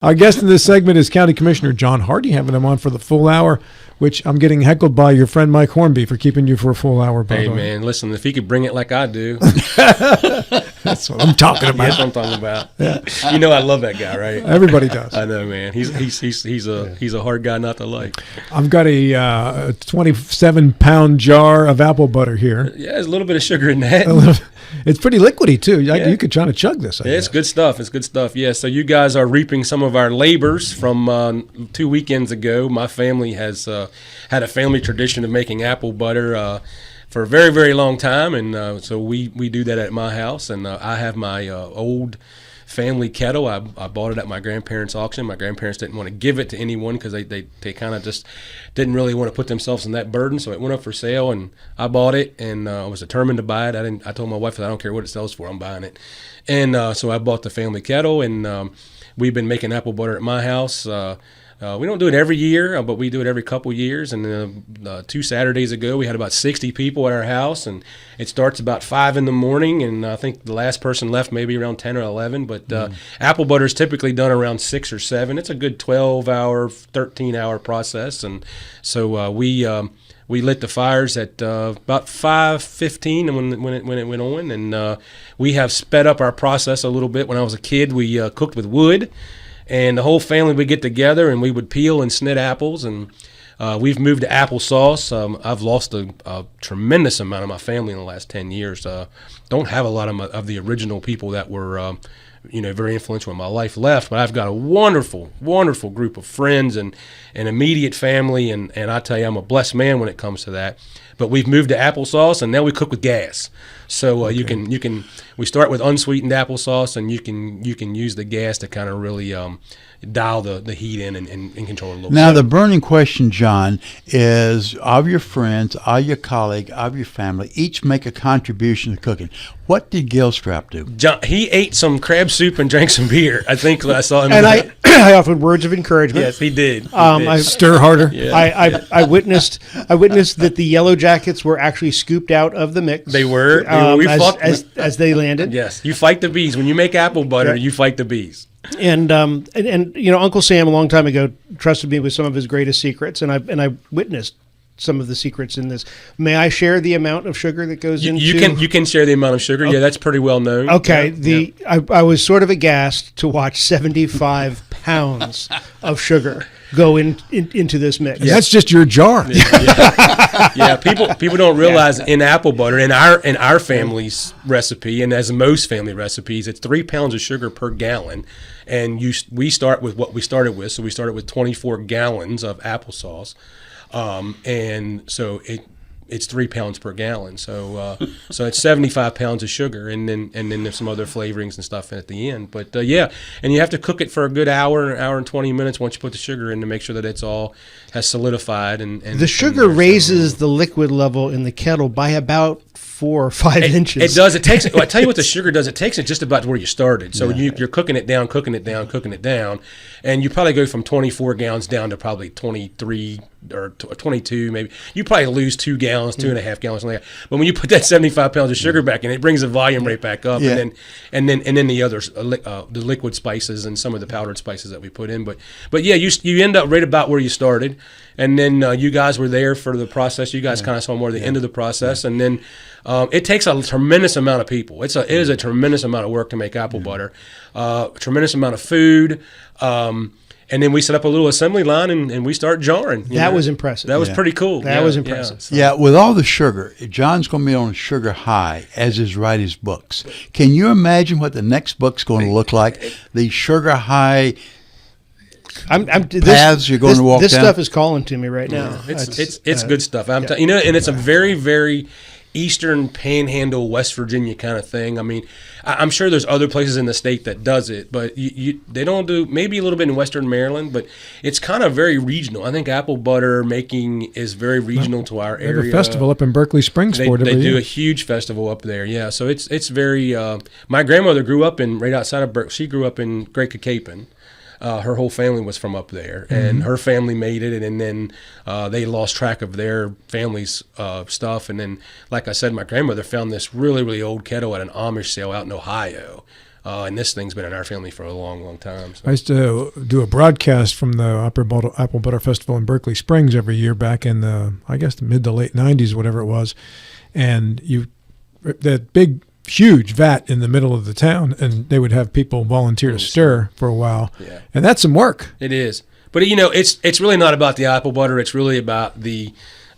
Our guest in this segment is County Commissioner John Hardy, having him on for the full hour, which I'm getting heckled by your friend Mike Hornby for keeping you for a full hour. Hey, man, listen, if he could bring it like I do. That's what I'm talking about. That's what I'm talking about. Yeah. You know I love that guy, right? Everybody does. I know, man. He's a hard guy not to like. I've got a 27-pound jar of apple butter here. Yeah, there's a little bit of sugar in that. It's pretty liquidy, too. You could try to chug this. It's good stuff. It's good stuff. Yeah, so you guys are reaping some of our labors from 2 weekends ago. My family has had a family tradition of making apple butter for a very, very long time, and so we do that at my house. And I have my old family kettle. I bought it at my grandparents' auction. My grandparents didn't want to give it to anyone because they kind of just didn't really want to put themselves in that burden. So it went up for sale, and I bought it, and I was determined to buy it. I told my wife that I don't care what it sells for, I'm buying it. And so I bought the family kettle, and we've been making apple butter at my house. We don't do it every year, but we do it every couple years. And 2 Saturdays ago, we had about 60 people at our house, and it starts about 5 in the morning. And I think the last person left maybe around 10 or 11. But apple butter is typically done around 6 or 7. It's a good 12-hour, 13-hour process. And so we lit the fires at about 5:15 when it went on, and we have sped up our process a little bit. When I was a kid, we cooked with wood. And the whole family would get together, and we would peel and snit apples. And we've moved to applesauce. I've lost a tremendous amount of my family in the last 10 years. Don't have a lot of the original people that were, very influential in my life left. But I've got a wonderful, wonderful group of friends and an immediate family. And I tell you, I'm a blessed man when it comes to that. But we've moved to applesauce, and now we cook with gas. So okay. We start with unsweetened applesauce, and you can use the gas to kind of really dial the heat in and control it a little bit. Now, the burning question, John, is of your friends, of your colleague, of your family, each make a contribution to cooking. What did Gilstrap do? John, he ate some crab soup and drank some beer. I think I saw him. And I offered words of encouragement. Yes, he did. Stir harder. Yeah. I witnessed that the Yellow Jackets were actually scooped out of the mix. They were. As they landed. Yes, you fight the bees when you make apple butter. You fight the bees. And Uncle Sam a long time ago trusted me with some of his greatest secrets, and I witnessed some of the secrets in this. May I share the amount of sugar that goes into? You can share the amount of sugar. Okay. Yeah, that's pretty well known. Okay. I was sort of aghast to watch 75 pounds of sugar go into this mix. Yeah. That's just your jar. Yeah. People don't realize in apple butter, in our family's recipe, and as most family recipes, it's 3 pounds of sugar per gallon. And we start with what we started with. So we started with 24 gallons of applesauce. And so it's 3 pounds per gallon. So it's 75 pounds of sugar, and then there's some other flavorings and stuff at the end. But and you have to cook it for a good hour and 20 minutes once you put the sugar in to make sure that it's all has solidified. And the sugar raises the liquid level in the kettle by about 4 or 5 inches. It does. It takes. Well, I tell you what the sugar does. It takes it just about to where you started. So you're cooking it down, and you probably go from 24 gallons down to probably 23 or 22 maybe. You probably lose 2 gallons, 2.5 gallons, something like that. But when you put that 75 pounds of sugar back in, it brings the volume right back up, and then the others, the liquid spices and some of the powdered spices that we put in. But yeah, you end up right about where you started, and then you guys were there for the process. You guys kind of saw more the end of the process, and then. It takes a tremendous amount of people. It is a tremendous amount of work to make apple butter, a tremendous amount of food, and then we set up a little assembly line and we start jarring. That was impressive. That was pretty cool. That was impressive. Yeah, with all the sugar, John's going to be on a sugar high as is write his books. Can you imagine what the next book's going to look like? The sugar high paths you're going to walk down? This stuff is calling to me right now. It's good stuff. And it's a very, very Eastern Panhandle, West Virginia kind of thing. I mean, I'm sure there's other places in the state that does it, but they don't do, maybe a little bit in Western Maryland, but it's kind of very regional. I think apple butter making is very regional to our area. They have a festival up in Berkley Springs for it every year. They do a huge festival up there, yeah. So it's very, my grandmother grew up right outside of Berkeley. She grew up in Great Cacapon. Her whole family was from up there, and her family made it, and then they lost track of their family's stuff. And then, like I said, my grandmother found this really, really old kettle at an Amish sale out in Ohio. And this thing's been in our family for a long, long time. So. I used to do a broadcast from the Apple Butter Festival in Berkeley Springs every year back in the, I guess, the mid to late 90s, whatever it was. And that big, huge vat in the middle of the town, and they would have people volunteer to stir for a while. Yeah. And that's some work. It is. But, it's really not about the apple butter. It's really about the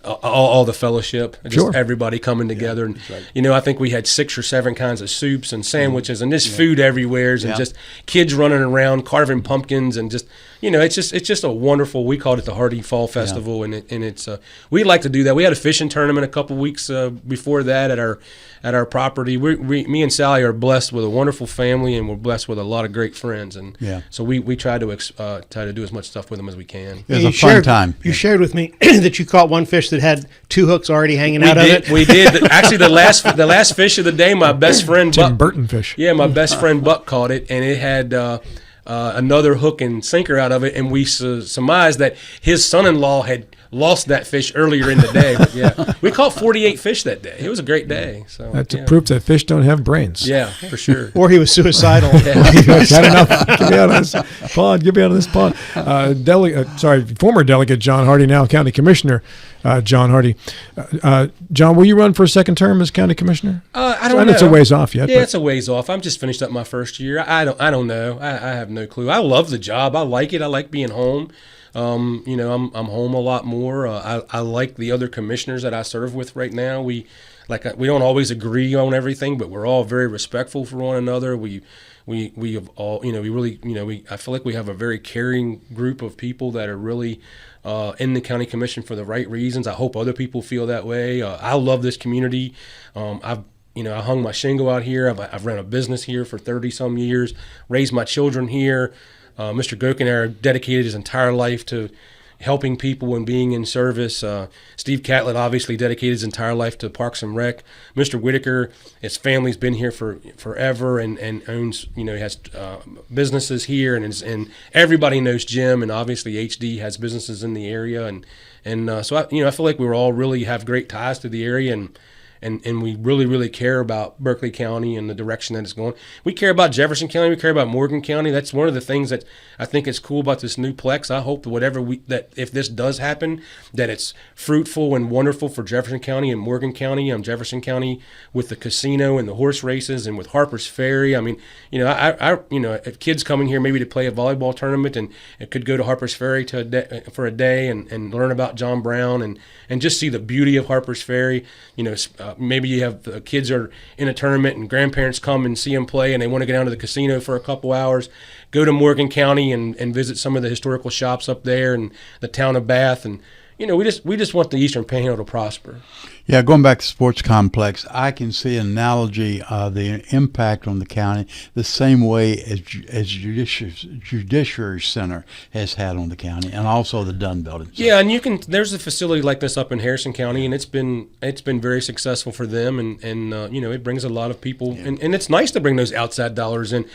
all the fellowship, just everybody coming together. And, right. I think we had 6 or 7 kinds of soups and sandwiches and just food everywhere, and just kids running around carving pumpkins, and just, it's just a wonderful, we called it the Hardy Fall Festival. And it's we like to do that. We had a fishing tournament a couple weeks before that at our property. Me and Sally are blessed with a wonderful family, and we're blessed with a lot of great friends. And so we try to do as much stuff with them as we can. It was a fun time. You shared with me that you caught one fish that had 2 hooks already hanging out of it. We did. Actually, the last fish of the day, my best friend Tim Buck, Burton fish. Yeah, my best friend Buck caught it, and it had another hook and sinker out of it, and we surmised that his son-in-law had lost that fish earlier in the day. But we caught 48 fish that day. It was a great day. So that's a proof that fish don't have brains. Yeah, for sure. Or he was suicidal. Got enough. Get me out of this pond. Get me out of this pond. Former delegate John Hardy, now county commissioner John Hardy. John, will you run for a second term as county commissioner? I don't know. It's a ways off yet. Yeah, it's a ways off. I'm just finished up my first year. I don't know. I have no clue. I love the job. I like it. I like being home. I'm home a lot more. I like the other commissioners that I serve with right now. We don't always agree on everything, but we're all very respectful for one another. We have all, we really, I feel like we have a very caring group of people that are really in the county commission for the right reasons. I hope other people feel that way. I love this community. I hung my shingle out here. I've run a business here for 30 some years, raised my children here. Mr. Gokenauer dedicated his entire life to helping people and being in service. Steve Catlett obviously dedicated his entire life to Parks and Rec. Mr. Whitaker, his family's been here for forever and owns, he has businesses here, and everybody knows Jim, and obviously HD has businesses in the area, and so I feel like we all really have great ties to the area, and we really, really care about Berkeley County and the direction that it's going. We care about Jefferson County. We care about Morgan County. That's one of the things that I think is cool about this new Plex. I hope that if this does happen, that it's fruitful and wonderful for Jefferson County and Morgan County. Jefferson County with the casino and the horse races, and with Harper's Ferry. I mean, if kids coming here maybe to play a volleyball tournament, and it could go to Harper's Ferry for a day and learn about John Brown and just see the beauty of Harper's Ferry. Maybe you have kids are in a tournament and grandparents come and see them play, and they want to go down to the casino for a couple hours. Go to Morgan County and visit some of the historical shops up there and the town of Bath. And we just want the Eastern Panhandle to prosper. Yeah, going back to sports complex, I can see an analogy of the impact on the county the same way as Judiciary Center has had on the county, and also the Dunn Building. Yeah, and there's a facility like this up in Harrison County, and it's been very successful for them, and it brings a lot of people, and it's nice to bring those outside dollars in.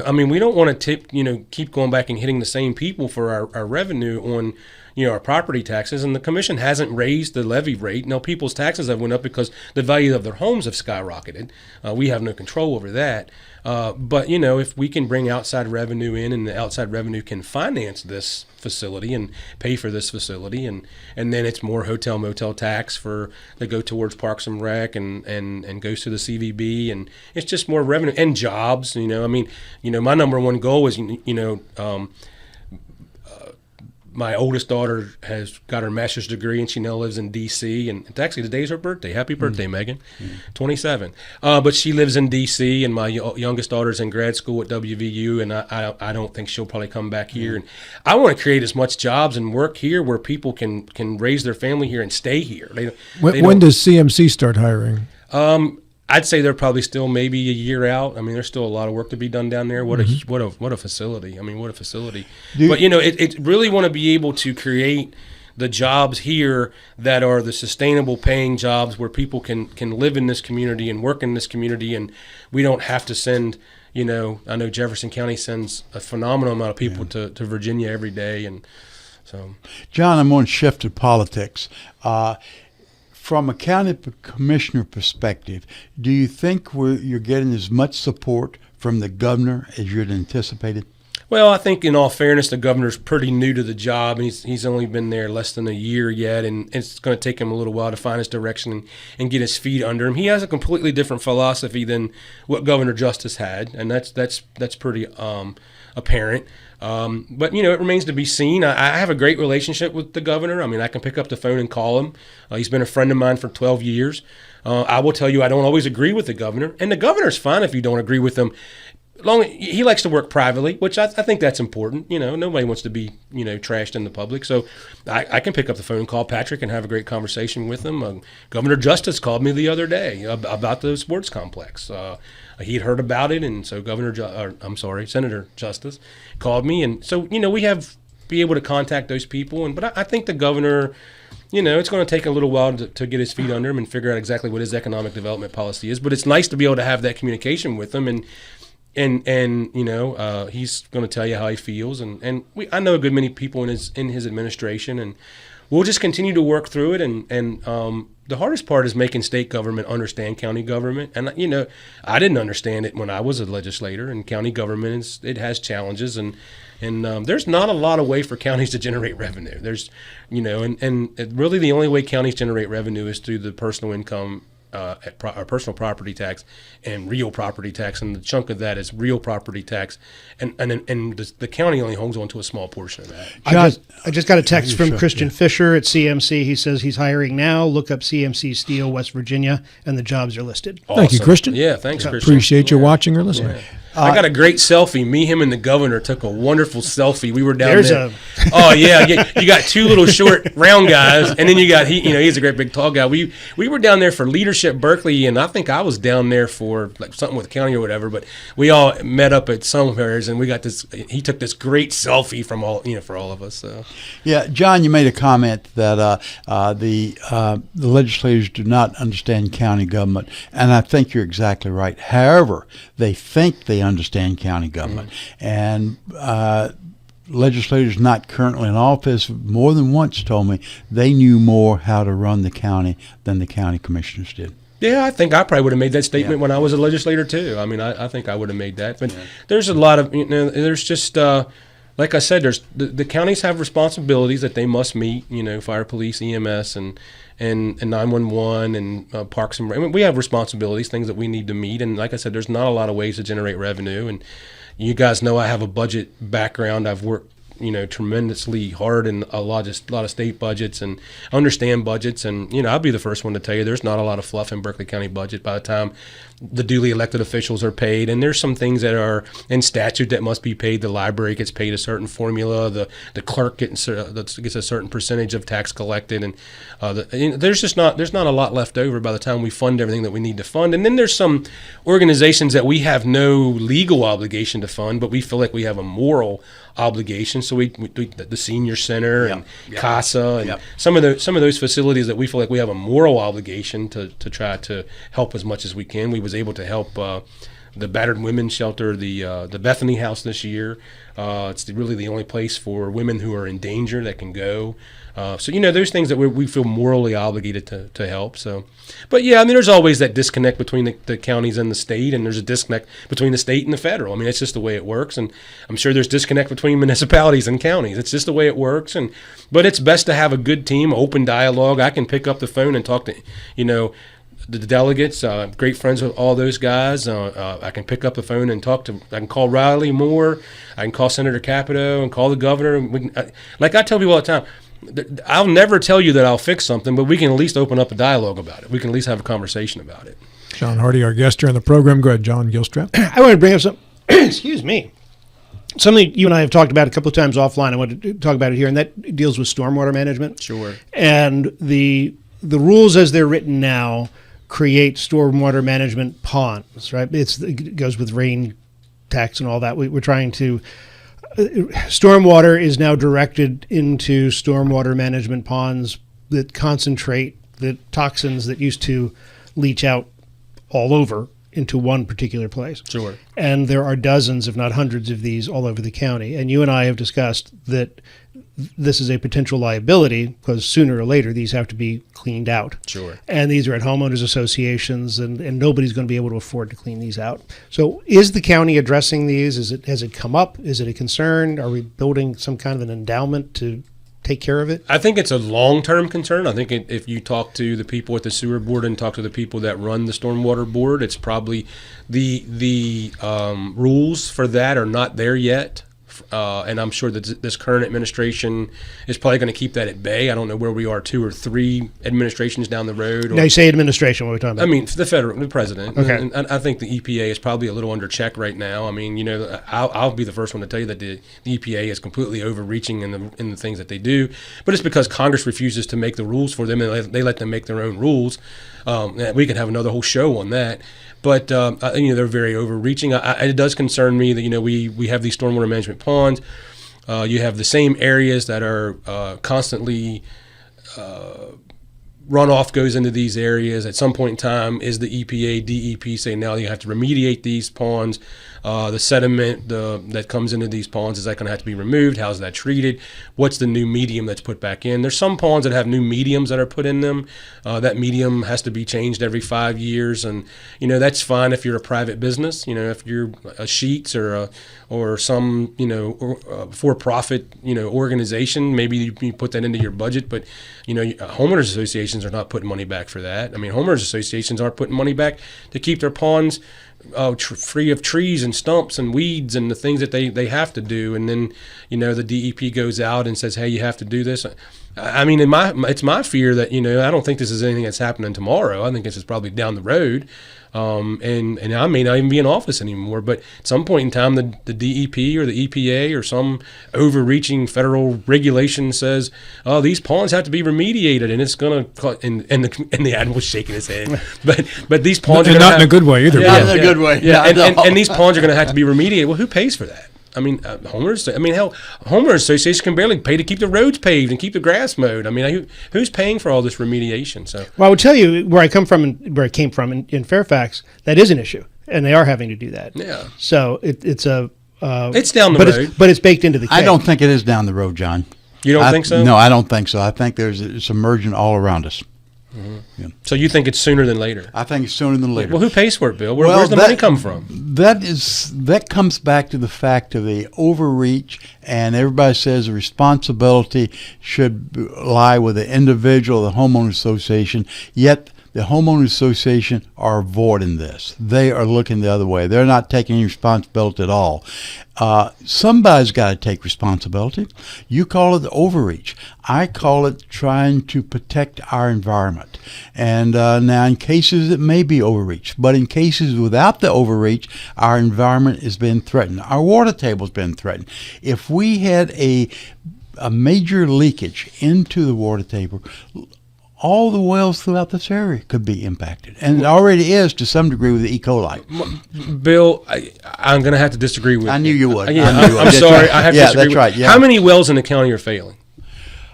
I mean, we don't want to keep going back and hitting the same people for our revenue on our property taxes, and the commission hasn't raised the levy rate. Now, people's taxes have went up because the value of their homes have skyrocketed. We have no control over that. But if we can bring outside revenue in, and the outside revenue can finance this facility and pay for this facility, and then it's more hotel motel tax that go towards Parks and Rec and goes to the CVB, and it's just more revenue and jobs. My number one goal is my oldest daughter has got her master's degree, and she now lives in D.C. And it's actually today's her birthday. Happy birthday, Megan. 27. But she lives in D.C., and my youngest daughter's in grad school at WVU, and I don't think she'll probably come back here. And I want to create as much jobs and work here where people can raise their family here and stay here. When does CMC start hiring? I'd say they're probably still maybe a year out. I mean, there's still a lot of work to be done down there. What a facility! I mean, what a facility! But it really want to be able to create the jobs here that are the sustainable paying jobs where people can live in this community and work in this community, and we don't have to send. I know Jefferson County sends a phenomenal amount of people to Virginia every day, and so. John, I'm going to shift to politics. From a county commissioner perspective, do you think you're getting as much support from the governor as you'd anticipated? Well, I think in all fairness, the governor's pretty new to the job. He's only been there less than a year yet, and it's going to take him a little while to find his direction and get his feet under him. He has a completely different philosophy than what Governor Justice had, and that's pretty apparent. But, it remains to be seen. I have a great relationship with the governor. I mean, I can pick up the phone and call him. He's been a friend of mine for 12 years. I will tell you, I don't always agree with the governor, and the governor's fine if you don't agree with him. He likes to work privately, which I think that's important. Nobody wants to be, trashed in the public. So I can pick up the phone and call Patrick and have a great conversation with him. Governor Justice called me the other day about the sports complex. He'd heard about it, and so Senator Justice called me. And so, be able to contact those people. But I think the governor, it's going to take a little while to get his feet under him and figure out exactly what his economic development policy is. But it's nice to be able to have that communication with him. And he's going to tell you how he feels, and I know a good many people in his administration, and we'll just continue to work through it. And the hardest part is making state government understand county government. And I didn't understand it when I was a legislator, and county government it has challenges, and there's not a lot of way for counties to generate revenue. There's and really the only way counties generate revenue is through the personal income. Our personal property tax and real property tax, and the chunk of that is real property tax, and the county only holds on to a small portion of that. I just got a text from Christian Fisher at CMC. He says he's hiring now. Look up CMC Steel, West Virginia, and the jobs are listed. Awesome. Thank you, Christian. Yeah, thanks, Christian. Appreciate you watching or listening. Yeah. I got a great selfie. Me, him, and the governor took a wonderful selfie. We were down there. Oh yeah, you got two little short, round guys, and then you got he's a great big tall guy. We were down there for Leadership Berkley, and I think I was down there for like something with the county or whatever. But we all met up at somewheres, and we got this. He took this great selfie from for all of us. So. Yeah, John, you made a comment that the legislators do not understand county government, and I think you're exactly right. However, they think they understand county government, and legislators not currently in office more than once told me they knew more how to run the county than the county commissioners did. Yeah, I think I probably would have made that statement when I was a legislator too. I mean, I think I would have made that. But there's a lot of there's just like I said, there's the counties have responsibilities that they must meet. Fire, police, EMS, and 911 and parks and we have responsibilities, things that we need to meet. And like I said, there's not a lot of ways to generate revenue. And you guys know I have a budget background. I've worked tremendously hard in a lot of state budgets and understand budgets. And I'll be the first one to tell you there's not a lot of fluff in Berkeley County budget by the time the duly elected officials are paid. And there's some things that are in statute that must be paid. The library gets paid a certain formula. The clerk gets a certain percentage of tax collected. And there's not a lot left over by the time we fund everything that we need to fund. And then there's some organizations that we have no legal obligation to fund, but we feel like we have a moral obligation. So we the senior center and CASA and some of those facilities that we feel like we have a moral obligation to try to help as much as we can. We was able to help the battered women's shelter, the Bethany House this year. It's really the only place for women who are in danger that can go. So those things that we feel morally obligated to help. So, but yeah, I mean, there's always that disconnect between the counties and the state, and there's a disconnect between the state and the federal. I mean, it's just the way it works, and I'm sure there's disconnect between municipalities and counties. It's just the way it works, but it's best to have a good team, open dialogue. I can pick up the phone and talk to the delegates, great friends with all those guys. I can pick up the phone and I can call Riley Moore, I can call Senator Capito and call the governor. Like I tell people all the time, I'll never tell you that I'll fix something, but we can at least open up a dialogue about it. We can at least have a conversation about it. John Hardy, our guest here on the program. Go ahead, John Gilstrap. I want to bring up some, excuse me, something you and I have talked about a couple of times offline. I want to talk about it here, and that deals with stormwater management. Sure. And the rules as they're written now create stormwater management ponds, right? It goes with rain tax and all that. We're trying to stormwater is now directed into stormwater management ponds that concentrate the toxins that used to leach out all over into one particular place. Sure. And there are dozens, if not hundreds, of these all over the county. And you and I have discussed that this is a potential liability because sooner or later these have to be cleaned out. Sure. And these are at homeowners associations, and nobody's going to be able to afford to clean these out. So is the county addressing these? Has it come up? Is it a concern? Are we building some kind of an endowment to take care of it? I think it's a long-term concern. I think if you talk to the people at the sewer board and talk to the people that run the stormwater board, it's probably the rules for that are not there yet. And I'm sure that this current administration is probably going to keep that at bay. I don't know where we are 2 or 3 administrations down the road. Now you say administration, what are we talking about? I mean, the president. Okay. And I think the EPA is probably a little under check right now. I mean, I'll be the first one to tell you that the EPA is completely overreaching in the things that they do. But it's because Congress refuses to make the rules for them, and they let them make their own rules. We could have another whole show on that. But they're very overreaching. It does concern me that we have these stormwater management ponds. You have the same areas that are constantly runoff goes into these areas. At some point in time, is the EPA, DEP saying now you have to remediate these ponds? The sediment that comes into these ponds, is that going to have to be removed? How's that treated? What's the new medium that's put back in? There's some ponds that have new mediums that are put in them. That medium has to be changed every 5 years, and that's fine if you're a private business. If you're a Sheets or some for-profit organization, maybe you put that into your budget. But homeowners associations are not putting money back for that. I mean, homeowners associations aren't putting money back to keep their ponds free of trees and stumps and weeds and the things that they have to do. And then the DEP goes out and says, hey, you have to do this. I mean, it's my fear that I don't think this is anything that's happening tomorrow. I think this is probably down the road. And I may not even be in office anymore, but at some point in time, the DEP or the EPA or some overreaching federal regulation says, "Oh, these ponds have to be remediated," and it's going to. And the admiral's shaking his head, but these ponds are not in a good way either. Not in a good way. Yeah, and these ponds are going to have to be remediated. Well, who pays for that? I mean, homeowners. I mean, hell, homeowners associations can barely pay to keep the roads paved and keep the grass mowed. I mean, who's paying for all this remediation? So, well, I would tell you where I came from in Fairfax, that is an issue, and they are having to do that. Yeah. So it's down the road, but it's baked into the cake. I don't think it is down the road, John. You don't think so? No, I don't think so. I think it's emerging all around us. Mm-hmm. Yeah. So you think it's sooner than later? I think it's sooner than later. Well, who pays for it, Bill? Where's the money come from? That comes back to the fact of the overreach, and everybody says the responsibility should lie with the individual, the homeowner association, yet the homeowners association are avoiding this. They are looking the other way. They're not taking any responsibility at all. Somebody's got to take responsibility. You call it overreach. I call it trying to protect our environment. And now in cases it may be overreach, but in cases without the overreach, our environment has been threatened. Our water table has been threatened. If we had a major leakage into the water table, all the wells throughout this area could be impacted. And it already is to some degree with the E. coli. Bill, I'm going to have to disagree with you. I knew you would. I'm sorry. Right. I have to disagree. That's right. Yeah. How many wells in the county are failing?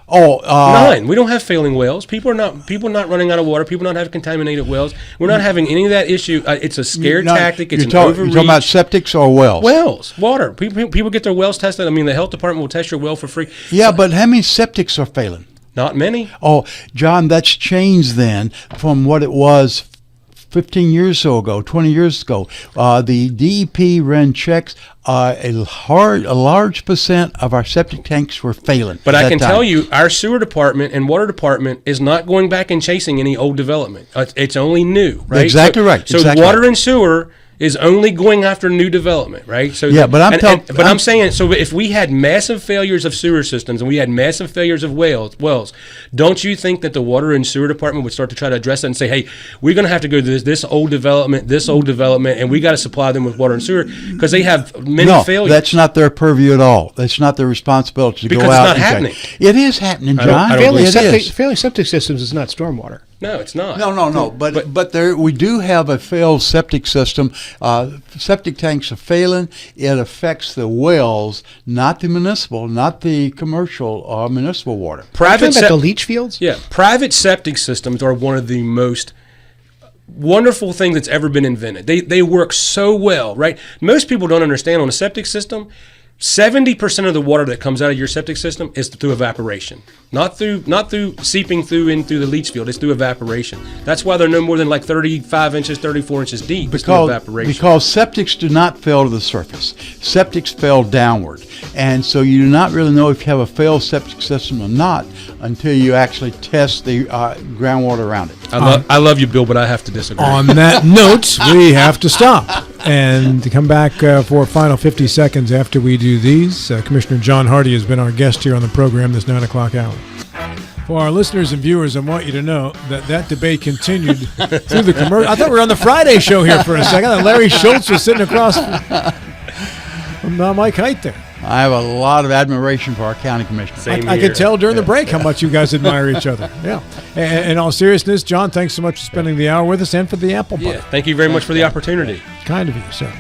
Oh, 9. We don't have failing wells. People are not running out of water. People not having contaminated wells. We're not having any of that issue. It's a scare tactic. It's an overreach. You're talking about septics or wells? Wells, water. People get their wells tested. I mean, the health department will test your well for free. Yeah, but how many septics are failing? Not many. Oh, John, that's changed then from what it was 15 years ago, 20 years ago. The DEP ran checks. A large percent of our septic tanks were failing. But I can tell you, our sewer department and water department is not going back and chasing any old development. It's only new, right? Exactly right. So exactly water right. and sewer is only going after new development, right? So yeah, but I'm saying, so if we had massive failures of sewer systems and we had massive failures of wells, don't you think that the water and sewer department would start to try to address that and say, hey, we're going to have to go to this old development, and we got to supply them with water and sewer because they have many failures. No, that's not their purview at all. That's not their responsibility to go out. It's not happening. It is happening, John. I don't failing septic systems is not stormwater. No, it's not. No. But there, we do have a failed septic system. Septic tanks are failing. It affects the wells, not the municipal, not the commercial or municipal water. Private the leach fields? Yeah. Private septic systems are one of the most wonderful thing that's ever been invented. They work so well, right? Most people don't understand on a septic system, 70% of the water that comes out of your septic system is through evaporation, not through seeping through into the leach field. It's through evaporation. That's why they're no more than like 35 inches, 34 inches deep. Because septics do not fail to the surface. Septics fail downward, and so you do not really know if you have a failed septic system or not until you actually test the groundwater around it. I love you, Bill, but I have to disagree. On that note, we have to stop and to come back for a final 50 seconds after we do these. Commissioner John Hardy has been our guest here on the program this 9 o'clock hour. For our listeners and viewers, I want you to know that debate continued through the commercial. I thought we were on the Friday show here for a second. Larry Schultz was sitting across from Mike Height there. I have a lot of admiration for our county commissioner. I could tell during the break how much you guys admire each other. Yeah. And in all seriousness, John, thanks so much for spending the hour with us and for the apple butter. Yeah, thank you very much for the opportunity. Kind of you, sir.